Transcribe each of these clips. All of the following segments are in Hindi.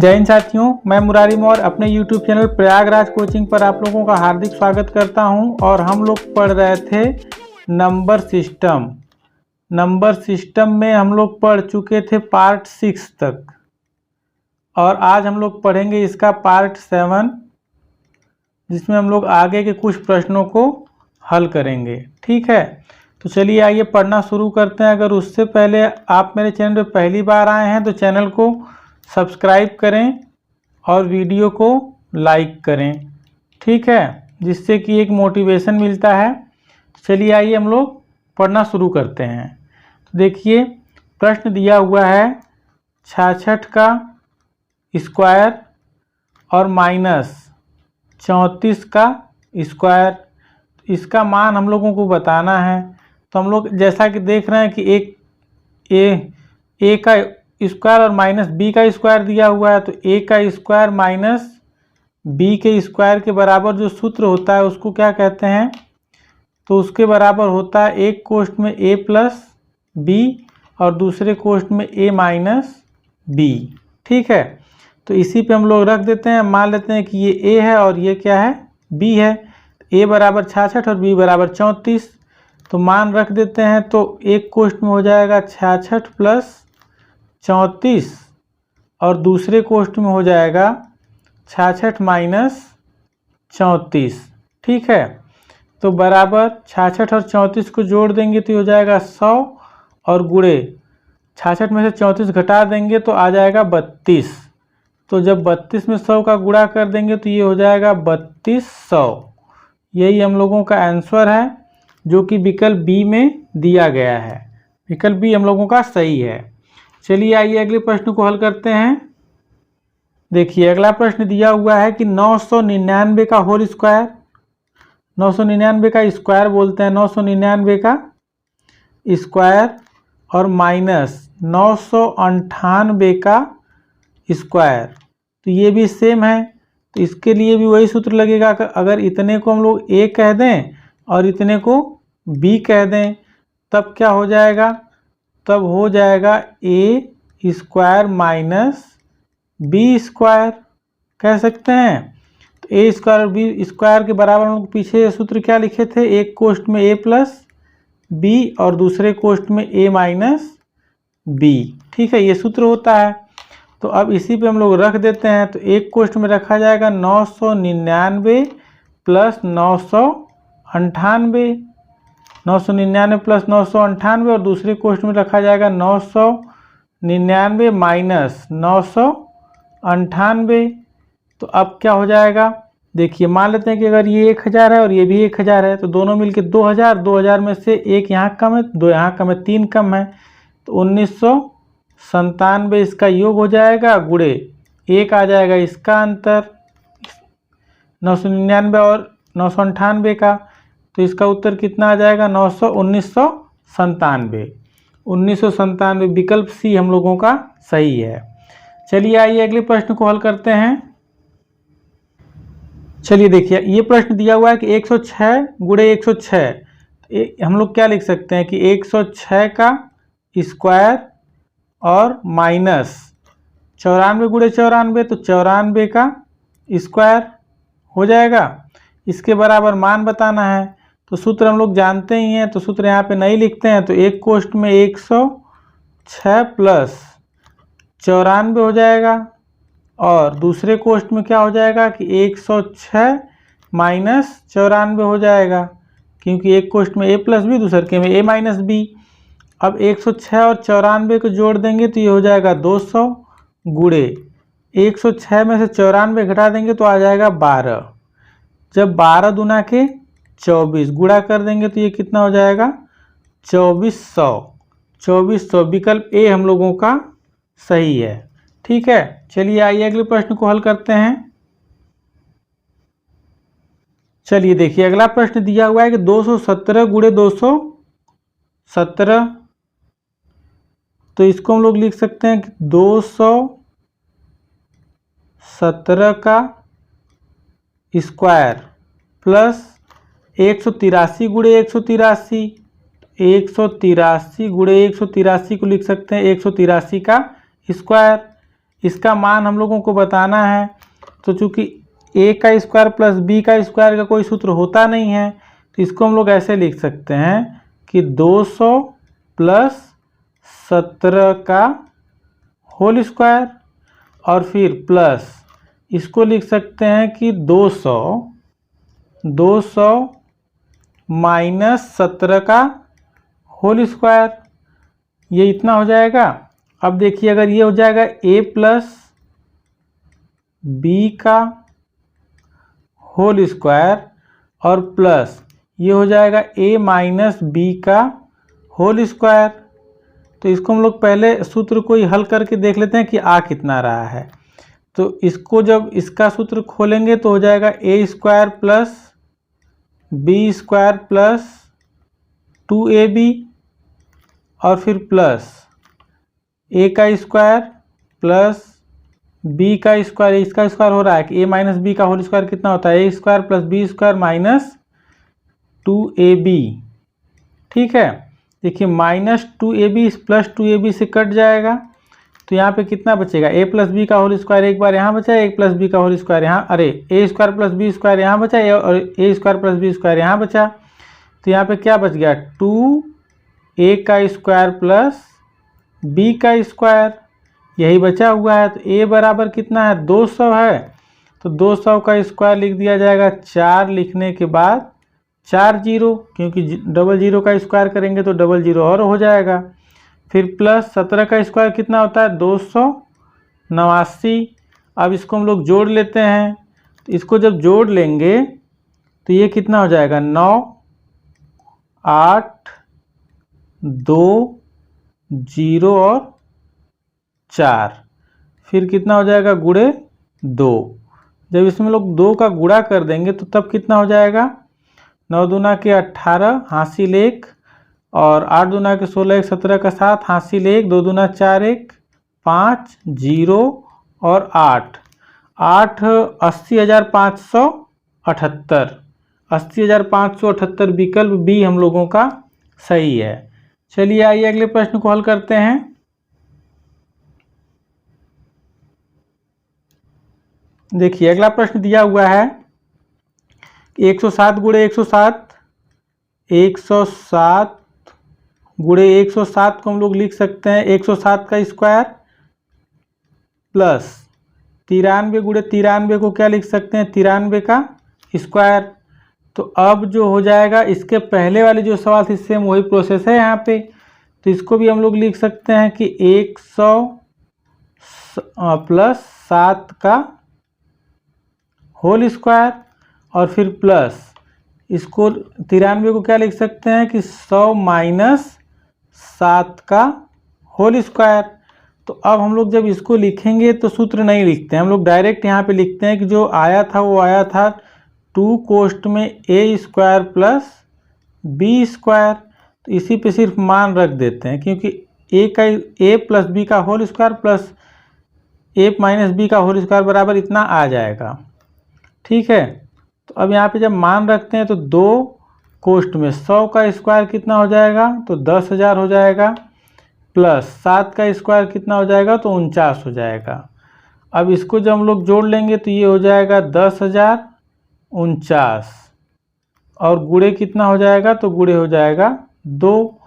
जय हिंद साथियों, मैं मुरारी मौर्य अपने YouTube चैनल प्रयागराज कोचिंग पर आप लोगों का हार्दिक स्वागत करता हूं। और हम लोग पढ़ रहे थे नंबर सिस्टम में हम लोग पढ़ चुके थे पार्ट 6 तक, और आज हम लोग पढ़ेंगे इसका पार्ट 7, जिसमें हम लोग आगे के कुछ प्रश्नों को हल करेंगे। ठीक है, तो चलिए आइए पढ़ना शुरू करते हैं। अगर उससे पहले आप मेरे चैनल पर पहली बार आए हैं तो चैनल को सब्सक्राइब करें और वीडियो को लाइक करें, ठीक है, जिससे कि एक मोटिवेशन मिलता है। चलिए आइए हम लोग पढ़ना शुरू करते हैं। तो देखिए, प्रश्न दिया हुआ है 66 का स्क्वायर और माइनस 34 का स्क्वायर। इसका मान हम लोगों को बताना है। तो हम लोग जैसा कि देख रहे हैं कि एक ए का स्क्वायर और माइनस बी का स्क्वायर दिया हुआ है, तो ए का स्क्वायर माइनस बी के स्क्वायर के बराबर जो सूत्र होता है उसको क्या कहते हैं, तो उसके बराबर होता है एक कोष्ठ में ए प्लस बी और दूसरे कोष्ठ में ए माइनस बी। ठीक है, तो इसी पे हम लोग रख देते हैं। मान लेते हैं कि ये ए है और ये क्या है, बी है। ए बराबर 66 और बी बराबर 34, तो मान रख देते हैं। तो एक कोष्ठ में हो जाएगा 66 प्लस 34 और दूसरे कोष्ठ में हो जाएगा 66 माइनस 34। ठीक है, तो बराबर 66 और 34 को जोड़ देंगे तो ये हो जाएगा 100 और गुणे 66 में से 34 घटा देंगे तो आ जाएगा 32। तो जब 32 में 100 का गुणा कर देंगे तो ये हो जाएगा 3200। यही हम लोगों का आंसर है, जो कि विकल्प बी में दिया गया है। विकल्प बी हम लोगों का सही है। चलिए आइए अगले प्रश्न को हल करते हैं। देखिए, अगला प्रश्न दिया हुआ है कि 999 का होल स्क्वायर, 999 का स्क्वायर बोलते हैं, 999 का स्क्वायर और माइनस 998 का स्क्वायर। तो ये भी सेम है, तो इसके लिए भी वही सूत्र लगेगा। अगर इतने को हम लोग ए कह दें और इतने को बी कह दें, तब क्या हो जाएगा, तब हो जाएगा ए स्क्वायर माइनस बी स्क्वायर कह सकते हैं। तो ए स्क्वायर और बी स्क्वायर के बराबर हम लोग पीछे सूत्र क्या लिखे थे, एक कोष्ठ में ए प्लस बी और दूसरे कोष्ठ में ए माइनस बी। ठीक है, ये सूत्र होता है। तो अब इसी पे हम लोग रख देते हैं। तो एक कोष्ठ में रखा जाएगा 999 प्लस 998, 999 प्लस 998 और दूसरे कोष्ठ में रखा जाएगा 999 माइनस 998। तो अब क्या हो जाएगा, देखिए मान लेते हैं कि अगर ये 1000 है और ये भी 1000 है, तो दोनों मिलके 2000, 2000 में से एक यहाँ कम है, दो यहाँ कम है, 3 कम है, तो 1997 इसका योग हो जाएगा, गुणे एक आ जाएगा इसका अंतर 999 और 998 का। तो इसका उत्तर कितना आ जाएगा, 1997। विकल्प सी हम लोगों का सही है। चलिए आइए अगले प्रश्न को हल करते हैं। चलिए देखिए, ये प्रश्न दिया हुआ है कि 106 गुणे 106, हम लोग क्या लिख सकते हैं कि 106 का स्क्वायर और माइनस 94 गुणे 94, तो 94 का स्क्वायर हो जाएगा। इसके बराबर मान बताना है। तो सूत्र हम लोग जानते ही हैं, तो सूत्र यहाँ पे नहीं लिखते हैं। तो एक कोष्ठ में 106 प्लस 94 हो जाएगा और दूसरे कोष्ठ में क्या हो जाएगा कि 106 माइनस 94 हो जाएगा, क्योंकि एक कोष्ठ में ए प्लस बी, दूसरे के में ए माइनस बी। अब 106 और 94 को जोड़ देंगे तो ये हो जाएगा 200 गुणे 106 में से 94 घटा देंगे तो आ जाएगा 12। जब 12 दूना के 24 गुणा कर देंगे तो ये कितना हो जाएगा, 2400। विकल्प ए हम लोगों का सही है। ठीक है, चलिए आइए अगले प्रश्न को हल करते हैं। चलिए देखिए, अगला प्रश्न दिया हुआ है कि 217 गुणे 217, तो इसको हम लोग लिख सकते हैं कि 217 का स्क्वायर प्लस 183 गुणे 183, 183 गुणे 183 को लिख सकते हैं 183 का स्क्वायर। इसका मान हम लोगों को बताना है। तो चूंकि a का स्क्वायर प्लस b का स्क्वायर का कोई सूत्र होता नहीं है, तो इसको हम लोग ऐसे लिख सकते हैं कि 200 प्लस 17 का होल स्क्वायर, और फिर प्लस इसको लिख सकते हैं कि 200 माइनस 17 का होल स्क्वायर, ये इतना हो जाएगा। अब देखिए अगर ये हो जाएगा a प्लस बी का होल स्क्वायर और प्लस ये हो जाएगा a माइनस बी का होल स्क्वायर। तो इसको हम लोग पहले सूत्र को ही हल करके देख लेते हैं कि आ कितना रहा है। तो इसको जब इसका सूत्र खोलेंगे तो हो जाएगा a square plus B square plus 2ab और फिर प्लस a का स्क्वायर प्लस b का स्क्वायर, इसका स्क्वायर हो रहा है कि a माइनस बी का होल स्क्वायर कितना होता है, a square plus B square minus 2ab। ठीक है, देखिए माइनस 2ab प्लस 2ab से कट जाएगा, तो यहाँ पे कितना बचेगा, a प्लस बी का होल स्क्वायर एक बार यहाँ बचा, a प्लस बी का होल स्क्वायर यहाँ, अरे a square plus B square यहाँ बचा और a square plus B square यहाँ बचा। तो यहाँ पे क्या बच गया, 2a का स्क्वायर प्लस b का स्क्वायर, यही बचा हुआ है। तो a बराबर कितना है, 200 है, तो 200 का स्क्वायर लिख दिया जाएगा। 4 लिखने के बाद 4 जीरो, क्योंकि डबल जीरो का स्क्वायर करेंगे तो डबल जीरो और हो जाएगा। फिर प्लस 17 का स्क्वायर कितना होता है, 289। अब इसको हम लोग जोड़ लेते हैं, तो इसको जब जोड़ लेंगे तो ये कितना हो जाएगा, 9 8 2 0 और 4, फिर कितना हो जाएगा गुणे 2। जब इसमें लोग 2 का गुणा कर देंगे तो तब कितना हो जाएगा, 9 दूना के 18 हासिल 1 और 8 दूना के 16 1 17 का 7 हासिल 1, 2 दूना 4 1 5 0 और 8 8 80,578 80,578 विकल्प बी हम लोगों का सही है। चलिए आइए अगले प्रश्न को हल करते हैं। देखिए अगला प्रश्न दिया हुआ है 107 गुणे 107 107 गुणे 107 को हम लोग लिख सकते हैं 107 का स्क्वायर प्लस 93 गुणे 93 को क्या लिख सकते हैं, 93 का स्क्वायर। तो अब जो हो जाएगा, इसके पहले वाली जो सवाल थी सेम वही प्रोसेस है यहाँ पे, तो इसको भी हम लोग लिख सकते हैं कि 100 प्लस 7 का होल स्क्वायर और फिर प्लस इसको 93 को क्या लिख सकते हैं कि 100 माइनस 7 का होल स्क्वायर। तो अब हम लोग जब इसको लिखेंगे तो सूत्र नहीं लिखते हैं, हम लोग डायरेक्ट यहाँ पे लिखते हैं कि जो आया था वो आया था 2 कोष्ट में a square plus b square. तो इसी पे सिर्फ मान रख देते हैं, क्योंकि a प्लस बी का whole square plus a minus B का होल स्क्वायर बराबर इतना आ जाएगा। ठीक है, तो अब यहाँ पे जब मान रखते हैं तो 2 कोष्ट में 100 का स्क्वायर कितना हो जाएगा, तो 10,000 हो जाएगा, प्लस 7 का स्क्वायर कितना हो जाएगा, तो 49 हो जाएगा। अब इसको जब हम लोग जोड़ लेंगे तो ये हो जाएगा 10,049 और गुणे कितना हो जाएगा, तो गुणे हो जाएगा 2।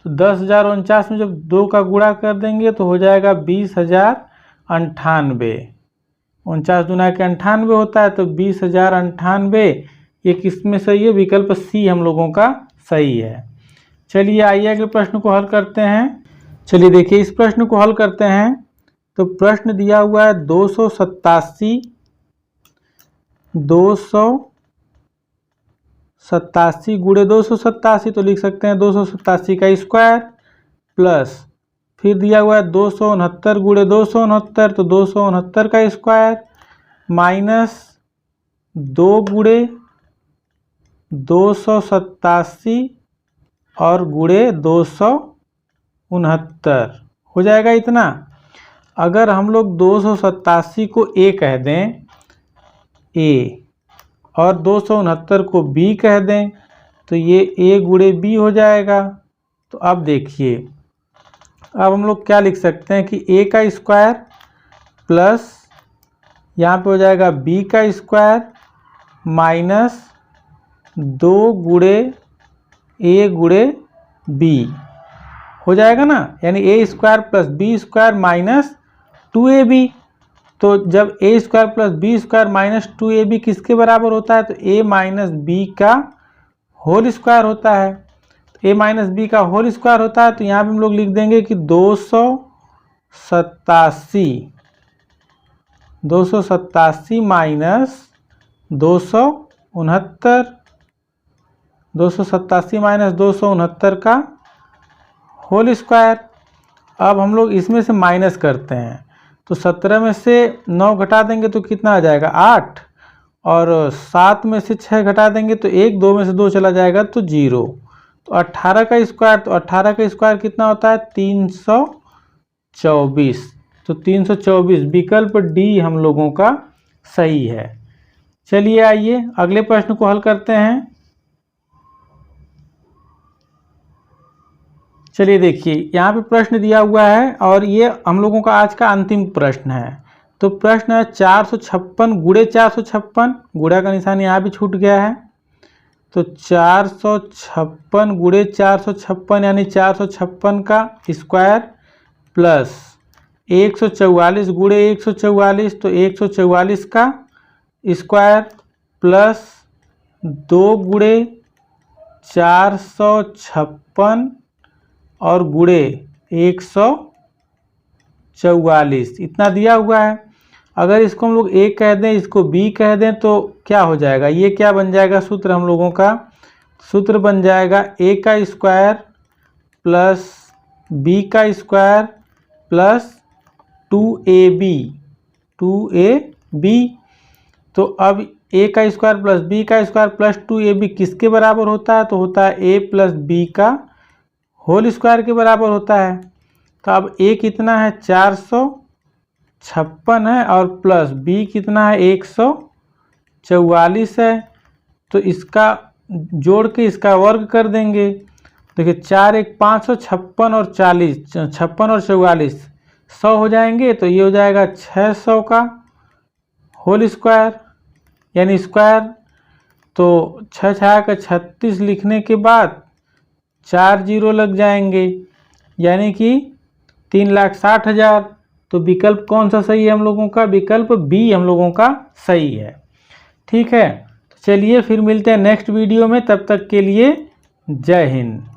तो 10,049 में जब 2 का गुणा कर देंगे तो हो जाएगा 20,098। 49 दूना के 98 होता है, तो 20,098 ये किस में सही है, विकल्प सी हम लोगों का सही है। चलिए आइए अगले प्रश्न को हल करते हैं। चलिए देखिए इस प्रश्न को हल करते हैं। तो प्रश्न दिया हुआ है 287 गुणे 287, तो लिख सकते हैं 287 का स्क्वायर प्लस फिर दिया हुआ है 269 गुणे 269, तो 269 का स्क्वायर माइनस 2 गुणे 287 और गुणे 269 हो जाएगा इतना। अगर हम लोग 287 को a कह दें a और 269 को b कह दें तो ये a गुणे b हो जाएगा। तो अब देखिए, अब हम लोग क्या लिख सकते हैं कि a का स्क्वायर प्लस यहाँ पे हो जाएगा b का स्क्वायर माइनस 2 गुणे a गुणे b हो जाएगा ना, यानी a square plus b square minus 2ab। तो जब a square plus b square minus 2ab किसके बराबर होता है, तो a माइनस b का होल स्क्वायर होता है। तो a माइनस b का होल स्क्वायर होता है, तो यहाँ पे हम लोग लिख देंगे कि 287 माइनस 269 का होल स्क्वायर। अब हम लोग इसमें से माइनस करते हैं, तो 17 में से 9 घटा देंगे तो कितना आ जाएगा 8, और 7 में से 6 घटा देंगे तो 1, 2 में से 2 चला जाएगा तो 0। तो 18 का स्क्वायर, तो 18 का स्क्वायर कितना होता है 324। तो 324 विकल्प डी हम लोगों का सही है। चलिए आइए अगले प्रश्न को हल करते हैं। चलिए देखिए यहाँ पे प्रश्न दिया हुआ है और ये हम लोगों का आज का अंतिम प्रश्न है। तो प्रश्न है 456 गुणे 456, गुणा का निशान यहाँ भी छूट गया है। तो 456 गुणे 456 यानी 456 का स्क्वायर प्लस 144 गुणे 144, तो 144 का स्क्वायर प्लस 2 गुणे 456 और गुणे 144 इतना दिया हुआ है। अगर इसको हम लोग a कह दें, इसको b कह दें, तो क्या हो जाएगा, ये क्या बन जाएगा सूत्र हम लोगों का, सूत्र बन जाएगा a का स्क्वायर प्लस b का स्क्वायर प्लस 2ab। तो अब a का स्क्वायर प्लस b का स्क्वायर प्लस 2ab किसके बराबर होता है, तो होता है a प्लस b का होल स्क्वायर के बराबर होता है। तो अब a कितना है 456 है और प्लस b कितना है 144 है। तो इसका जोड़ के इसका वर्ग कर देंगे। देखिए 4 1 556 और 40, 56 और 44 100 हो जाएंगे, तो ये हो जाएगा 600 का होल स्क्वायर यानी स्क्वायर। तो 6 6 का 36 लिखने के बाद 4 जीरो लग जाएंगे, यानी कि 3,60,000। तो विकल्प कौन सा सही है हम लोगों का, विकल्प बी हम लोगों का सही है। ठीक है, तो चलिए फिर मिलते हैं नेक्स्ट वीडियो में, तब तक के लिए जय हिंद।